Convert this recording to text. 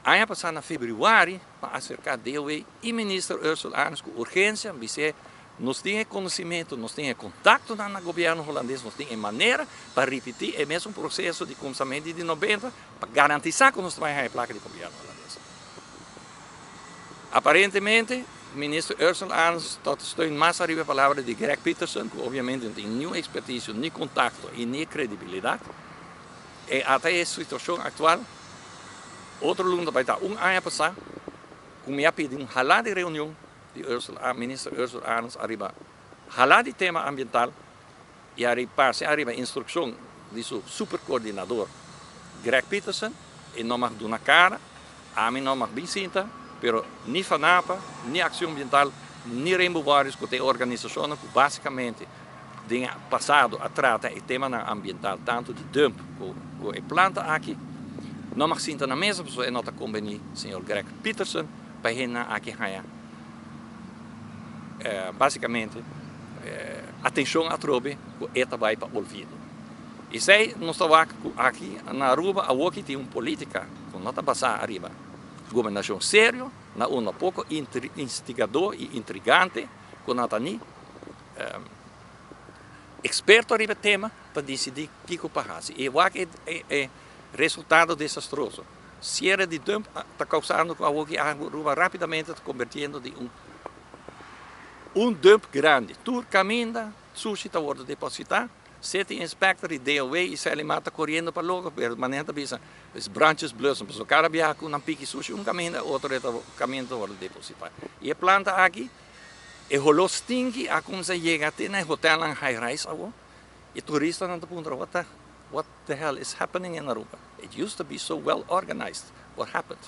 Ano passado, em fevereiro, para acercar DOE e ministro Ursula Arns com urgência, disse, nós temos conhecimento, nós temos contato no governo holandês, nós temos maneira para repetir o mesmo processo de começamento de 90 para garantizar que nós vamos ter a placa de governo holandês. Aparentemente, o ministro Ursula Arns está mais arriba a palavra de Greg Peterson, que obviamente não tem nenhuma expertise, nem contato e nem credibilidade. E até a situação atual, outro lugar vai estar ano passado, como eu pedi uma de reunião de ministro Ursula Arns arriba falar de tema ambiental e arriba instrução de seu supercoordenador Greg Peterson e não mag doen cara, a mim não mag Vicenta, pero nem FANAPA, nem Acção Ambiental, nem Rainbow Warriors, que tem organizações que basicamente têm passado a tratar o tema ambiental, tanto de dump como de planta aqui, não mag sinta na mesma pessoa em outra companhia, o senhor Greg Peterson, para ele aqui ganhar. Basicamente, atenção a trobe que esta vai para o olvido. E se nós estamos aqui na Aruba, a tem uma política que não está passando arriba. Governação sério, na um pouco instigador e intrigante, que não está nem experto arriba tema para decidir o que passa. E o que é resultado desastroso. Sierra de dump está causando que a Aruba rapidamente está convertindo em um dump grande. Tur caminha, sushi está sendo depositado, sete inspectores de DOE e se mata correndo para logo, mas manenta bisa, os branches blussam, o cara viaja com um pique sushi, caminho, outro caminho está sendo depositado. E a planta aqui, e rolou stinky, a como se chega até no hotel em high rise, e turista não está perguntando, what the hell is happening in Aruba? It used to be so well organized. What happened?